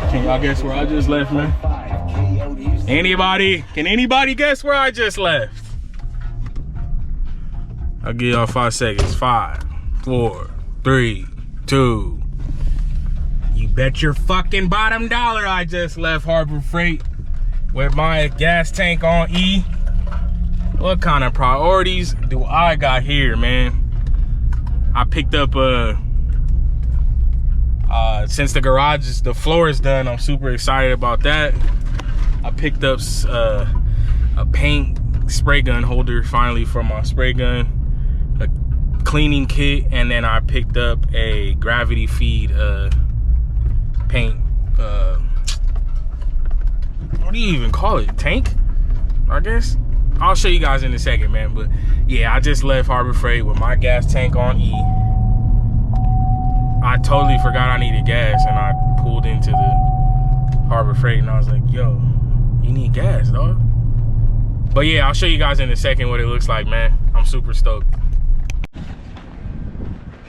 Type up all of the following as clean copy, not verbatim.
Can y'all guess where I just left, man? Anybody? Can anybody guess where I just left? I'll give y'all 5 seconds. 5, 4, 3, 2. You bet your fucking bottom dollar I just left Harbor Freight with my gas tank on E. What kind of priorities do I got here, man? I picked up since the garage is, the floor is done, I'm super excited about that. I picked up a paint spray gun holder finally for my spray gun, a cleaning kit, and then I picked up a gravity feed paint, what do you even call it? Tank, I guess. I'll show you guys in a second, man. But yeah, I just left Harbor Freight with my gas tank on E. I totally forgot I needed gas, and I pulled into the Harbor Freight, and I was like, yo, you need gas, dog. But yeah, I'll show you guys in a second what it looks like, man. I'm super stoked.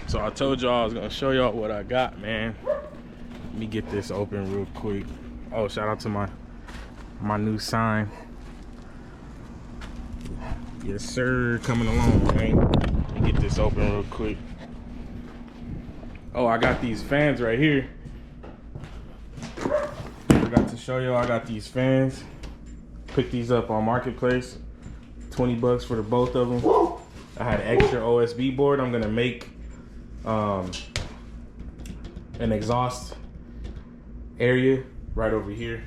So I told y'all I was gonna show y'all what I got, man. Let me get this open real quick. Oh, shout out to my new sign. Yes, sir, coming along, man. Let me get this open real quick. Oh, I got these fans right here. I forgot to show y'all, I got these fans. Picked these up on Marketplace. 20 bucks for the both of them. I had an extra OSB board. I'm gonna make an exhaust area right over here.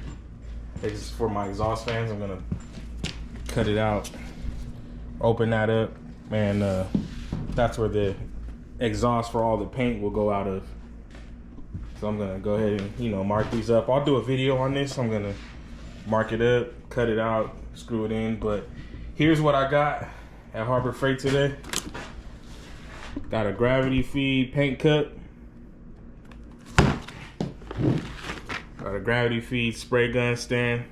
It's for my exhaust fans. I'm gonna cut it out, open that up, and that's where the exhaust for all the paint will go out of. So I'm gonna go ahead and, you know, mark these up. I'll do a video on this. I'm gonna mark it up, cut it out, screw it in. But here's what I got at Harbor Freight today. Got a gravity feed paint cup. Got a gravity feed spray gun stand.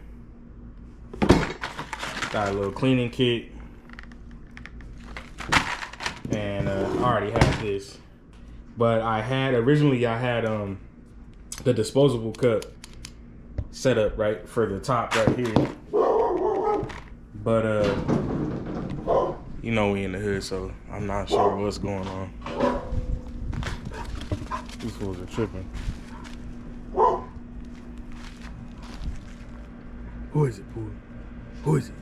Got a little cleaning kit. And I already had this. But originally I had the disposable cup set up right for the top right here. But you know, we in the hood, so I'm not sure what's going on. These fools are tripping. Who is it, Pooh? Who is it?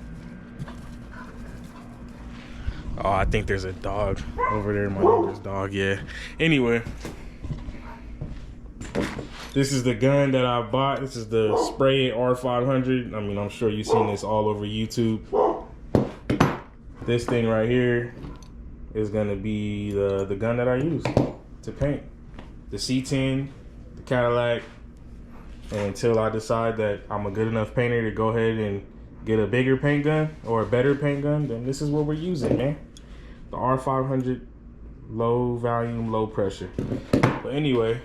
Oh, I think there's a dog over there, my neighbor's dog, yeah. Anyway, this is the gun that I bought. This is the Spray R500. I mean, I'm sure you've seen this all over YouTube. This thing right here is gonna be the gun that I use to paint. The C10, the Cadillac, and until I decide that I'm a good enough painter to go ahead and get a bigger paint gun or a better paint gun, then this is what we're using, man. The R500, low volume, low pressure. But anyway,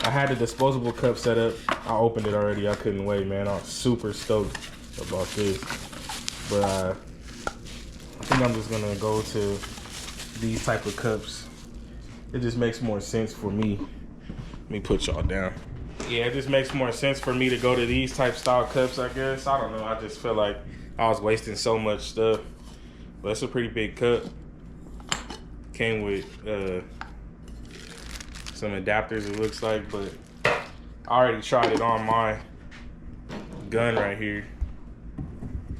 I had the disposable cup set up. I opened it already. I couldn't wait, man. I was super stoked about this. But I think I'm just gonna go to these type of cups. It just makes more sense for me. Let me put y'all down. Yeah, it just makes more sense for me to go to these type style cups, I guess. I don't know. I just feel like I was wasting so much stuff. But it's a pretty big cup. Came with some adapters, it looks like, but I already tried it on my gun right here,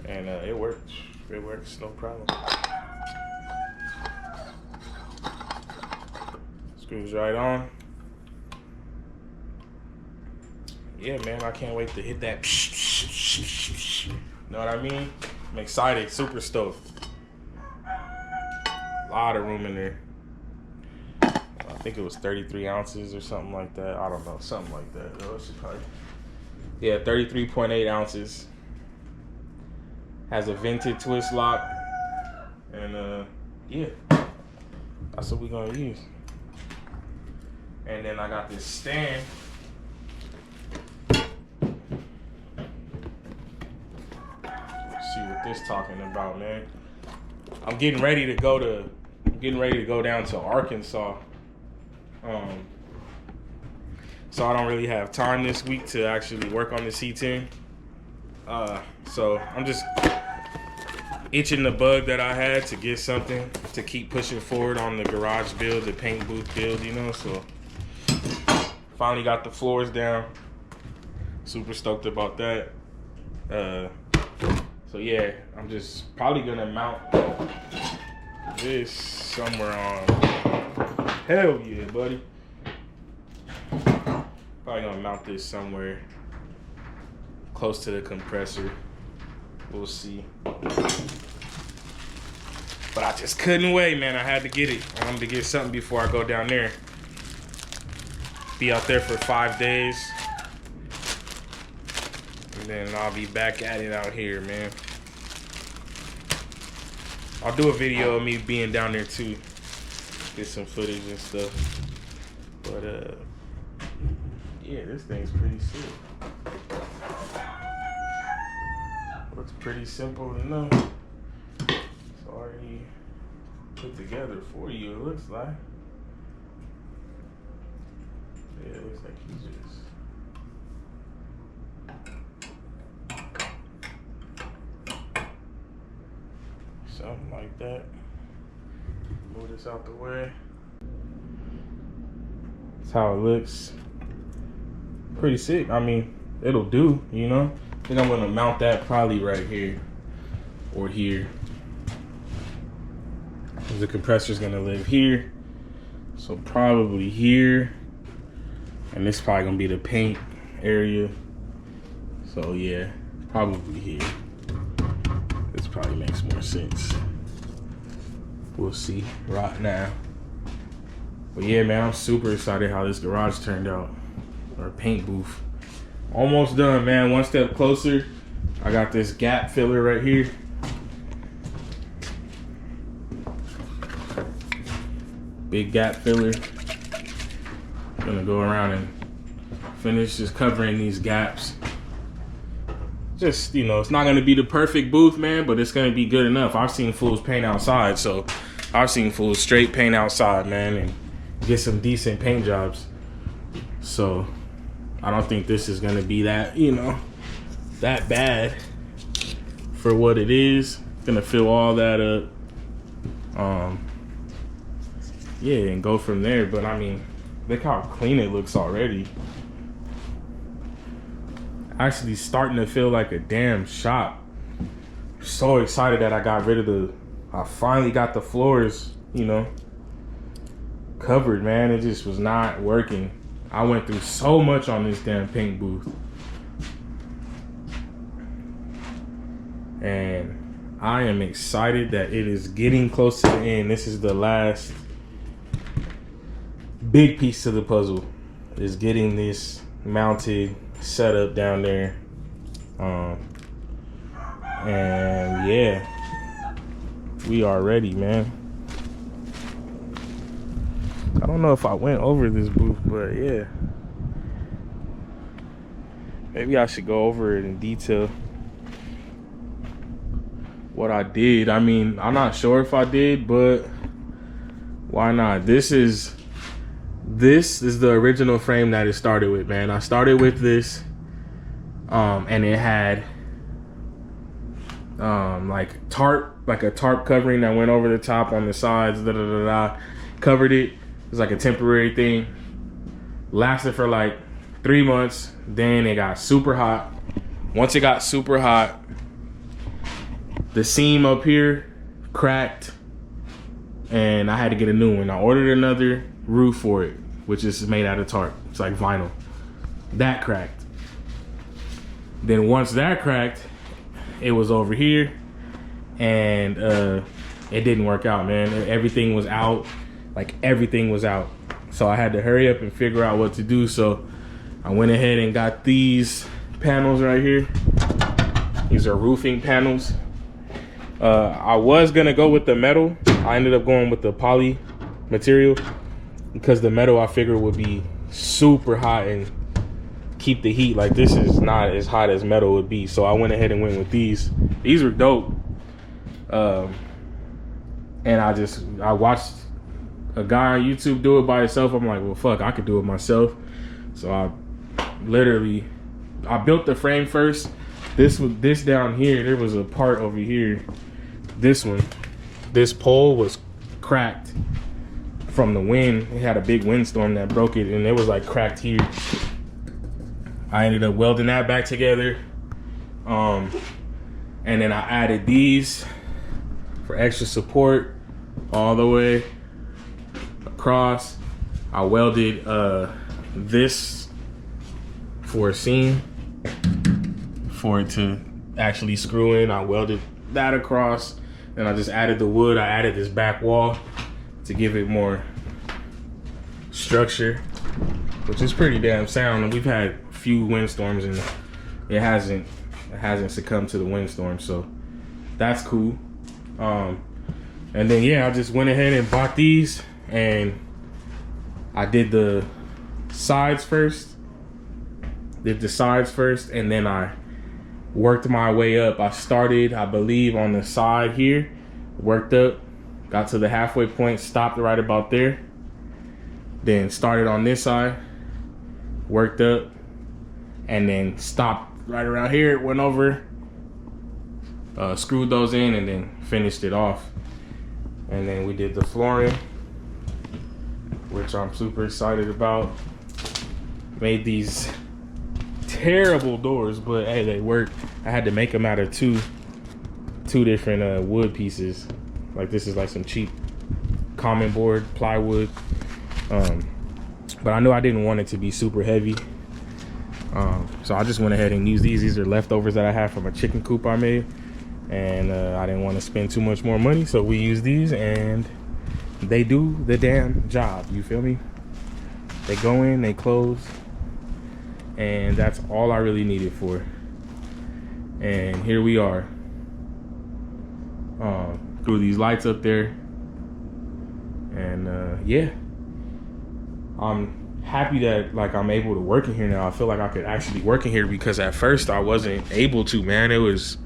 and it works. It works, no problem. Screws right on. Yeah, man, I can't wait to hit that. Know what I mean? I'm excited, super stoked. A lot of room in there. I think it was 33 ounces or something like that. I don't know, something like that. Oh, it should probably, yeah, 33.8 ounces. Has a vented twist lock, and yeah, that's what we're gonna use. And then I got this stand. Let's see what this talking about, man. I'm getting ready to go down to Arkansas so I don't really have time this week to actually work on the C10. So I'm just itching the bug that I had to get something to keep pushing forward on the garage build, the paint booth build, you know. So finally got the floors down. Super stoked about that. So yeah, I'm just probably gonna mount this somewhere on. Hell yeah, buddy. Probably gonna mount this somewhere close to the compressor. We'll see. But I just couldn't wait, man. I had to get it. I wanted to get something before I go down there. Be out there for 5 days. And then I'll be back at it out here, man. I'll do a video of me being down there too. Get some footage and stuff. But yeah, this thing's pretty sick. Looks pretty simple enough. It's already put together for you, it looks like. Yeah, it looks like you just something like that. Move this out the way. That's how it looks. Pretty sick. I mean, it'll do, you know. I think I'm gonna mount that probably right here or here. The compressor's gonna live here, so probably here. And this is probably gonna be the paint area. So yeah, probably here. This probably makes more sense. We'll see right now. But yeah, man, I'm super excited how this garage turned out. Or paint booth. Almost done, man. One step closer. I got this gap filler right here. Big gap filler. Gonna go around and finish just covering these gaps. Just, you know, it's not gonna be the perfect booth, man, but it's gonna be good enough. I've seen fools paint outside, so I've seen fools straight paint outside, man, and get some decent paint jobs. So I don't think this is gonna be that, you know, that bad for what it is. Gonna fill all that up. Yeah, and go from there. But I mean, look how clean it looks already. Actually starting to feel like a damn shop. So excited that I got rid of I finally got the floors, you know, covered, man. It just was not working. I went through so much on this damn paint booth. And I am excited that it is getting close to the end. This is the last big piece to the puzzle, is getting this mounted, set up down there. And yeah, we are ready, man. I don't know if I went over this booth, but yeah. Maybe I should go over it in detail. What I did. I mean, I'm not sure if I did, but why not? This is the original frame that it started with, man. I started with this, and it had like a tarp covering that went over the top on the sides, covered it. It was like a temporary thing. Lasted for like 3 months. Then it got super hot. Once it got super hot, the seam up here cracked, and I had to get a new one. I ordered another roof for it, which is made out of tarp. It's like vinyl. That cracked. Then once that cracked, it was over here, and it didn't work out, man. Everything was out. Like, everything was out. So I had to hurry up and figure out what to do. So I went ahead and got these panels right here. These are roofing panels. I was gonna go with the metal. I ended up going with the poly material because the metal I figured would be super hot and keep the heat. Like, this is not as hot as metal would be. So I went ahead and went with these. These were dope. And I watched a guy on YouTube do it by himself. I'm like, well, fuck, I could do it myself. So I built the frame first. This down here, there was a part over here. This pole was cracked from the wind. It had a big windstorm that broke it, and it was like cracked here. I ended up welding that back together. And then I added these for extra support all the way across. I welded this for a seam for it to actually screw in. I welded that across. Then I just added the wood. I added this back wall to give it more structure, which is pretty damn sound. And we've had a few windstorms and it hasn't succumbed to the windstorm, so that's cool. And then yeah, I just went ahead and bought these, and I did the sides first. And then I worked my way up. I started, I believe, on the side here, worked up, got to the halfway point, stopped right about there. Then started on this side, worked up, and then stopped right around here, went over, screwed those in, and then finished it off. And then we did the flooring, which I'm super excited about. Made these terrible doors, but hey, they worked. I had to make them out of two different wood pieces. Like this is like some cheap common board plywood. But I knew I didn't want it to be super heavy. So I just went ahead and used these. These are leftovers that I had from a chicken coop I made. And I didn't want to spend too much more money, so we use these, and they do the damn job. You feel me? They go in, they close, and that's all I really needed for. And here we are. Threw these lights up there, and yeah, I'm happy that like I'm able to work in here now. I feel like I could actually work in here, because at first I wasn't able to, man. It was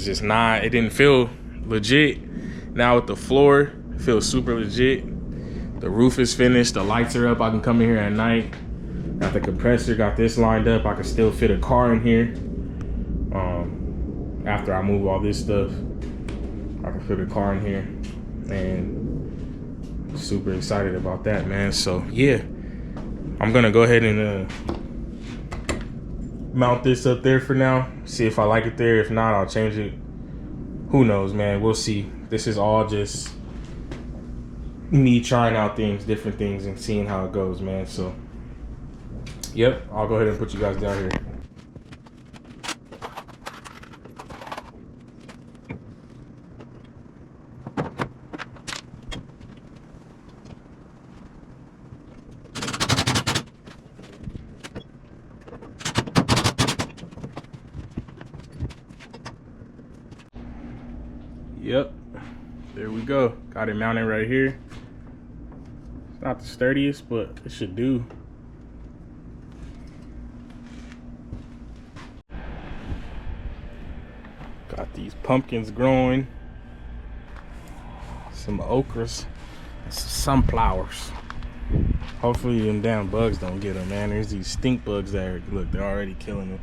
just not, it didn't feel legit. Now with the floor, it feels super legit. The roof is finished, the lights are up. I can come in here at night. Got the compressor, got this lined up. I can still fit a car in here. After I move all this stuff, I can fit a car in here, and super excited about that, man. So yeah, I'm gonna go ahead and mount this up there for now. See if I like it there. If not, I'll change it. Who knows, man? We'll see. This is all just me trying out things, different things, and seeing how it goes, man. So yep, I'll go ahead and put you guys down here. Yep, there we go. Got it mounted right here. It's not the sturdiest, but it should do. Got these pumpkins growing, some okras, and some sunflowers. Hopefully them damn bugs don't get them, man. There's these stink bugs that are, look, they're already killing them.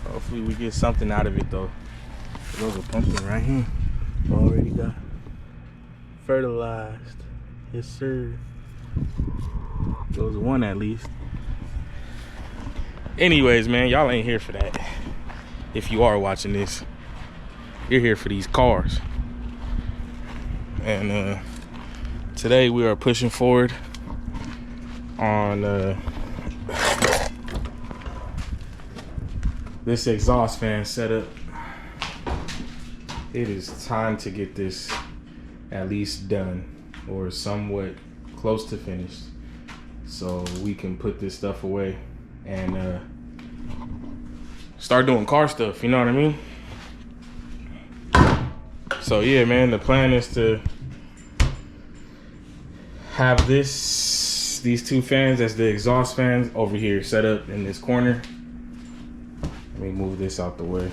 Hopefully we get something out of it though. There's a pumpkin right here. Already got fertilized. Yes, sir. Those one at least. Anyways, man, y'all ain't here for that. If you are watching this, you're here for these cars. And today we are pushing forward on this exhaust fan setup. It is time to get this at least done, or somewhat close to finished, so we can put this stuff away and start doing car stuff, you know what I mean? So yeah, man, the plan is to have these two fans as the exhaust fans over here set up in this corner. Let me move this out the way.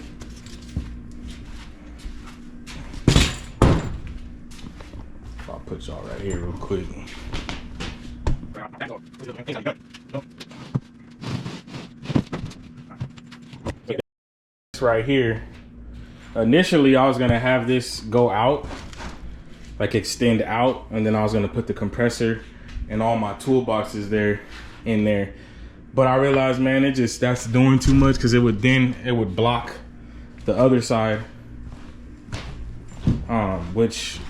I'll put y'all right right here real quick. Right here, initially I was gonna have this go out, like extend out, and then I was gonna put the compressor and all my toolboxes there in there, but I realized, man, that's doing too much, because it would block the other side, which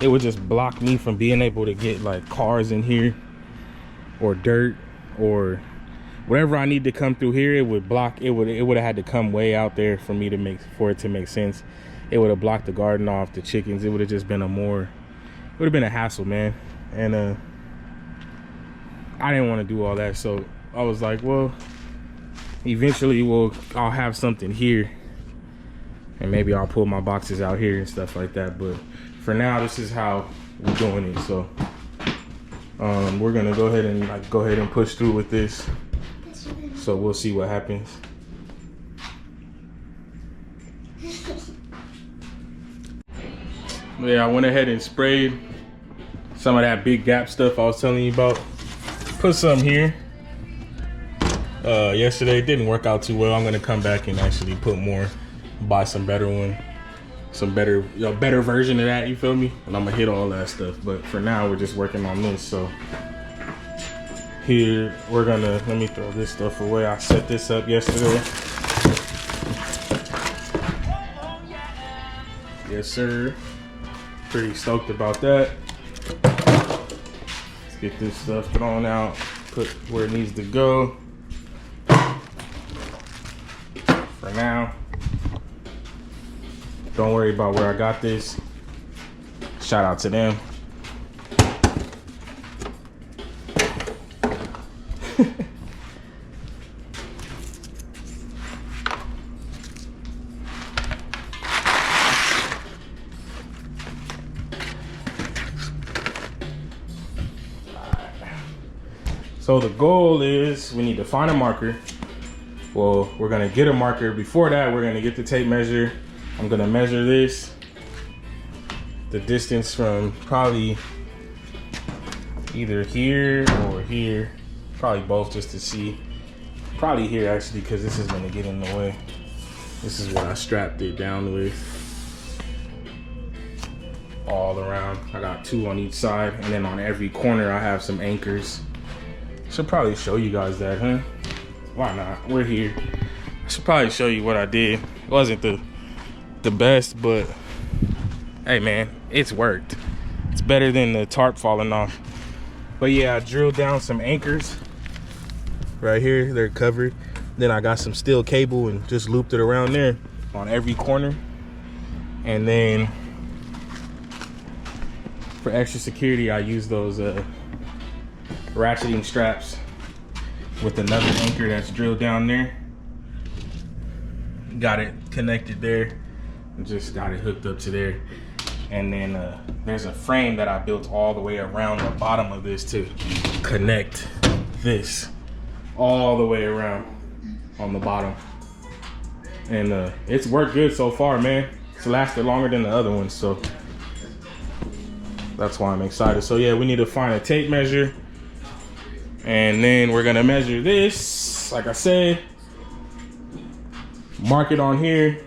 it would just block me from being able to get like cars in here or dirt or whatever I need to come through here. It would block. It would have had to come way out there for me to for it to make sense. It would have blocked the garden off, the chickens. It would have just been it would have been a hassle, man. And I didn't want to do all that, so I was like, well, eventually I'll have something here, and maybe I'll pull my boxes out here and stuff like that. But for now, this is how we're doing it. So we're gonna go ahead and push through with this. So we'll see what happens. Yeah, I went ahead and sprayed some of that Big Gap stuff I was telling you about. Put some here. Yesterday it didn't work out too well. I'm gonna come back and actually put more, buy some better one, some better, better version of that, you feel me? And I'm gonna hit all that stuff. But for now, we're just working on this. So here we're gonna, let me throw this stuff away. I set this up yesterday. Yes, sir. Pretty stoked about that. Let's get this stuff thrown out, put where it needs to go. For now, don't worry about where I got this. Shout out to them. So the goal is we need to find a marker. Well, we're gonna get a marker. Before that, we're gonna get the tape measure. I'm gonna measure this, the distance from probably either here or here, probably both, just to see. Probably here actually, because this is gonna get in the way. This is what I strapped it down with. All around, I got 2 on each side, and then on every corner I have some anchors. Should probably show you guys that, huh? Why not? We're here. I should probably show you what I did. It wasn't the best, but hey man, it's worked. It's better than the tarp falling off. But yeah, I drilled down some anchors right here. They're covered. Then I got some steel cable and just looped it around there on every corner. And then for extra security, I use those ratcheting straps with another anchor that's drilled down there. Got it connected there and just got it hooked up to there. And then there's a frame that I built all the way around the bottom of this to connect this all the way around on the bottom. And it's worked good so far, man. It's lasted longer than the other ones, so that's why I'm excited. So yeah, we need to find a tape measure, and then we're gonna measure this, like I said, mark it on here,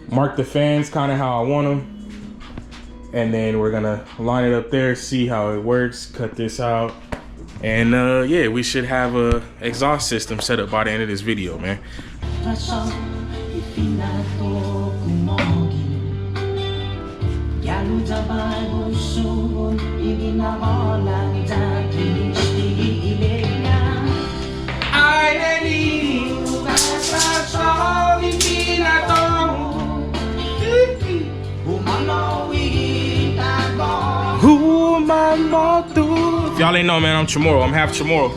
mark the fans kind of how I want them, and then we're gonna line it up there, see how it works, cut this out, and yeah, we should have a exhaust system set up by the end of this video, man. If y'all ain't know, man, I'm Chamorro. I'm half Chamorro.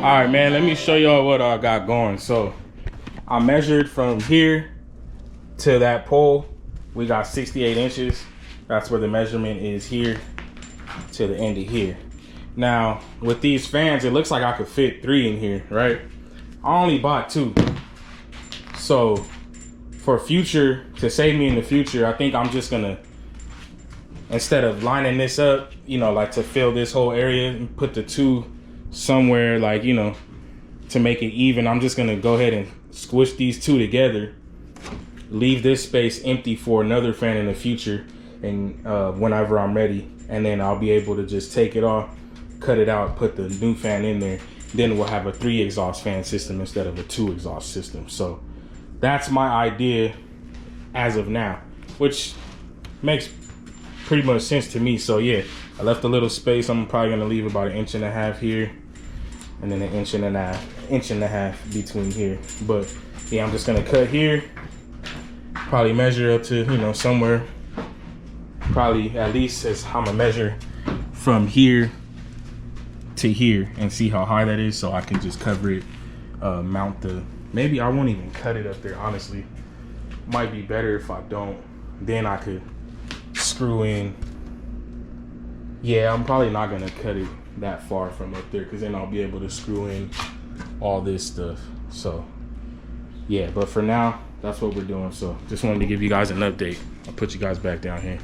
All right, man, let me show y'all what I got going. So I measured from here to that pole. We got 68 inches. That's where the measurement is, here to the end of here. Now with these fans, it looks like I could fit 3 in here, right? I only bought 2. So for future, to save me in the future, I think I'm just gonna, instead of lining this up, you know, like to fill this whole area, and put the 2 somewhere, like, you know, to make it even, I'm just gonna go ahead and squish these 2 together, leave this space empty for another fan in the future, and whenever I'm ready, and then I'll be able to just take it off, cut it out, put the new fan in there. Then we'll have a 3 exhaust fan system instead of a 2 exhaust system. So that's my idea as of now, which makes pretty much sense to me. So yeah, I left a little space. I'm probably gonna leave about 1.5 inches here, and then 1.5 inches between here. But yeah, I'm just gonna cut here, probably measure up to, you know, somewhere, probably at least as I'm gonna measure from here to here and see how high that is, so I can just cover it, mount the, maybe I won't even cut it up there, honestly. Might be better if I don't. Then I could screw in. Yeah, I'm probably not gonna cut it that far from up there, because then I'll be able to screw in all this stuff. So yeah, but for now, that's what we're doing. So just wanted to give you guys an update. I'll put you guys back down here.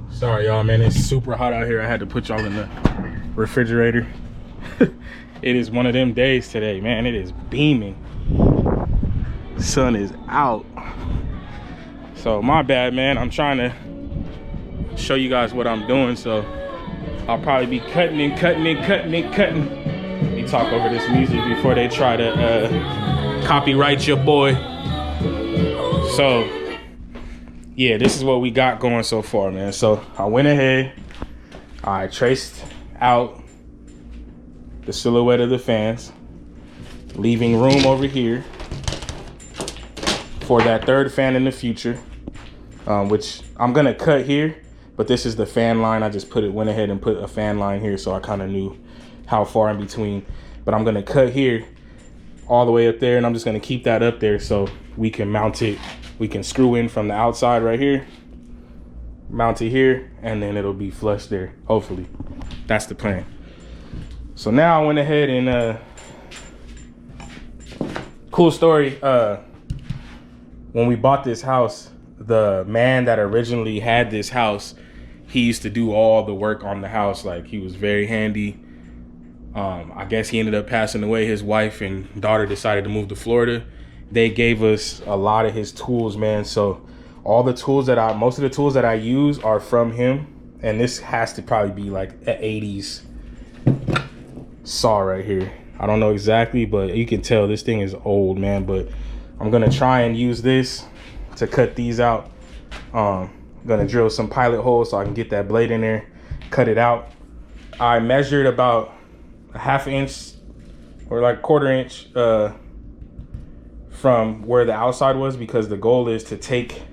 Sorry y'all, man, it's super hot out here. I had to put y'all in the refrigerator. It is one of them days today, man. It is beaming. The sun is out. So my bad, man. I'm trying to show you guys what I'm doing, so I'll probably be cutting and cutting and cutting and cutting. Let me talk over this music before they try to copyright your boy. So yeah, this is what we got going so far, man. So I went ahead, I traced out the silhouette of the fans, leaving room over here for that 3rd fan in the future, which I'm gonna cut here, but this is the fan line. I just went ahead and put a fan line here, so I kind of knew how far in between. But I'm gonna cut here all the way up there, and I'm just gonna keep that up there so we can mount it. We can screw in from the outside right here, mount it here, and then it'll be flush there, hopefully. That's the plan. So now I went ahead and cool story, when we bought this house, the man that originally had this house, he used to do all the work on the house. Like, he was very handy. I guess he ended up passing away. His wife and daughter decided to move to Florida. They gave us a lot of his tools, man. So all the tools most of the tools that I use are from him. And this has to probably be like an 80s saw right here. I don't know exactly, but you can tell this thing is old, man. But I'm gonna try and use this to cut these out. I'm gonna drill some pilot holes so I can get that blade in there, cut it out. I measured about a 1/2 inch or like 1/4 inch from where the outside was, because the goal is to take,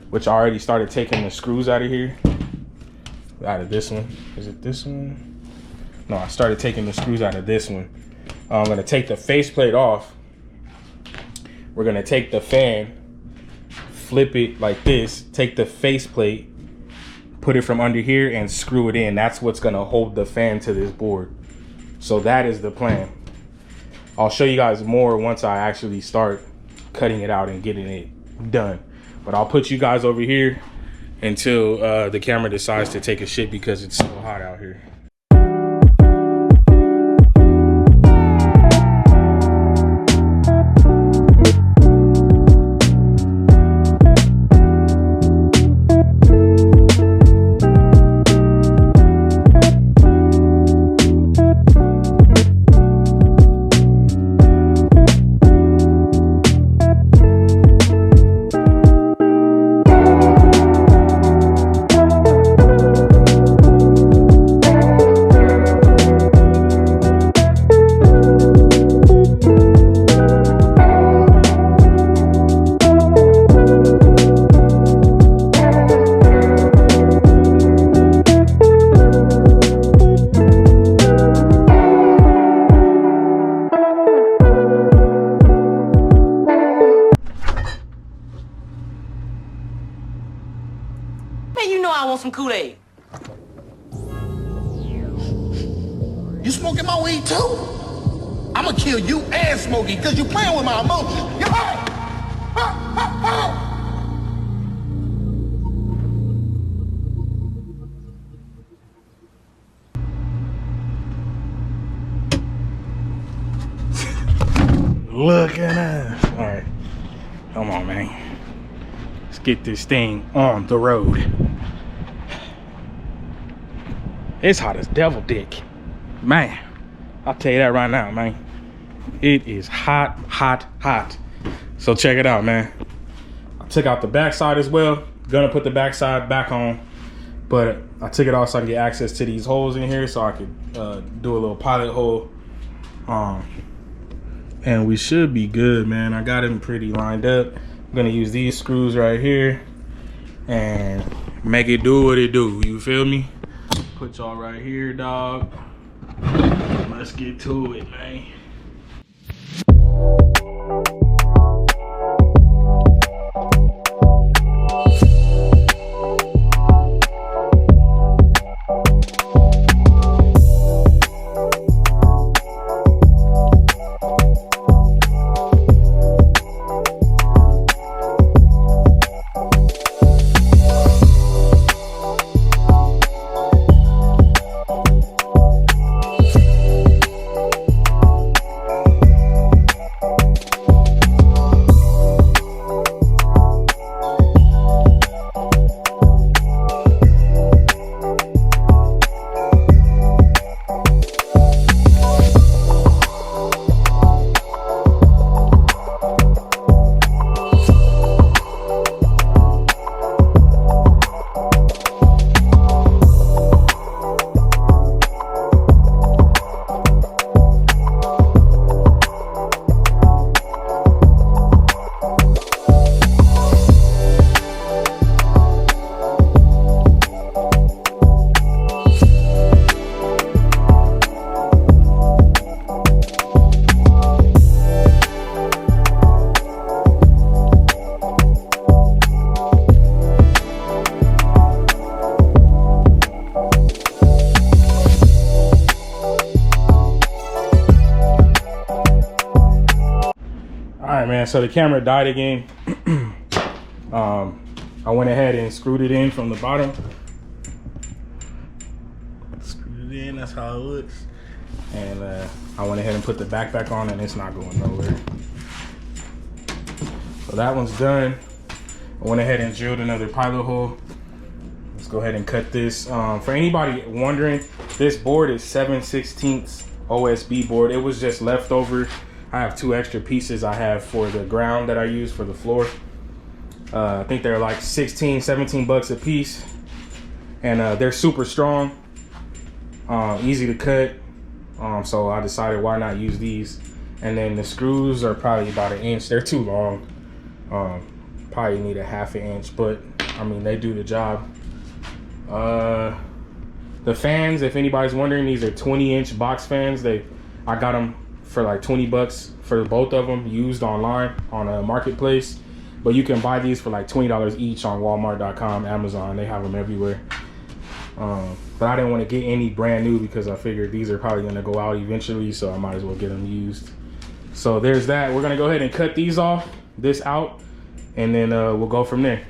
which I already started taking the screws out of here, out of this one. Is it this one? No, I started taking the screws out of this one. I'm gonna take the faceplate off. We're gonna take the fan, flip it like this, take the faceplate, put it from under here and screw it in. That's what's gonna hold the fan to this board. So that is the plan. I'll show you guys more once I actually start cutting it out and getting it done. But I'll put you guys over here until the camera decides to take a shit because it's so hot out here. some Kool-Aid? You smoking my weed too? I'ma kill you and Smokey because you playing with my emotions. You heard? Look at us. All right, come on, man. Let's get this thing on the road. It's hot as devil dick. Man, I'll tell you that right now, man. It is hot, hot, hot. So check it out, man. I took out the backside as well. Gonna put the backside back on, but I took it off so I can get access to these holes in here so I could do a little pilot hole. And we should be good, man. I got them pretty lined up. I'm gonna use these screws right here and make it do what it do. You feel me? Put y'all right here, dog. Let's get to it, man. Man, so the camera died again. I went ahead and screwed it in from the bottom. Screwed it in, that's how it looks. And I went ahead and put the back on, and it's not going nowhere. So that one's done. I went ahead and drilled another pilot hole. Let's go ahead and cut this. For anybody wondering, this board is 7/16 OSB board. It was just leftover. I have 2 extra pieces I have for the ground that I use for the floor. I think they're like 16, 17 bucks a piece. And they're super strong, easy to cut. So I decided why not use these. And then the screws are probably about 1 inch. They're too long. Probably need a 1/2 inch, but I mean, they do the job. The fans, if anybody's wondering, these are 20-inch box fans. I got them for like 20 bucks for both of them, used online on a marketplace. But you can buy these for like $20 each on Walmart.com, Amazon. They have them everywhere. But I didn't want to get any brand new because I figured these are probably going to go out eventually, so I might as well get them used. So there's that. We're going to go ahead and cut these off, this out, and then we'll go from there.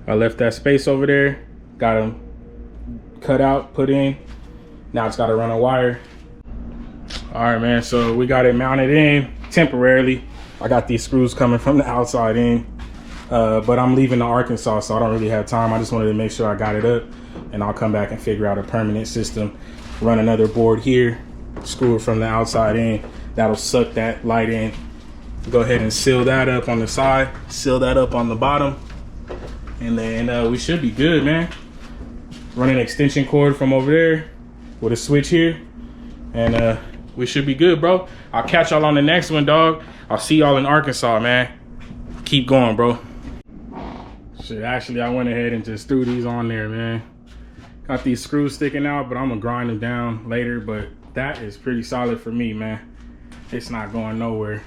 I left that space over there, got them cut out, put in. Now it's got to run a wire. All right, man, so we got it mounted in temporarily. I got these screws coming from the outside in, but I'm leaving to Arkansas, so I don't really have time. I just wanted to make sure I got it up, and I'll come back and figure out a permanent system. Run another board here, screw it from the outside in. That'll suck that light in. Go ahead and seal that up on the side, seal that up on the bottom, and then we should be good, man. Run an extension cord from over there with a switch here, and we should be good, bro. I'll catch y'all on the next one, dog. I'll see y'all in Arkansas, man. Keep going, bro. Shit, actually, I went ahead and just threw these on there, man. Got these screws sticking out, but I'm gonna grind them down later, but that is pretty solid for me, man. It's not going nowhere.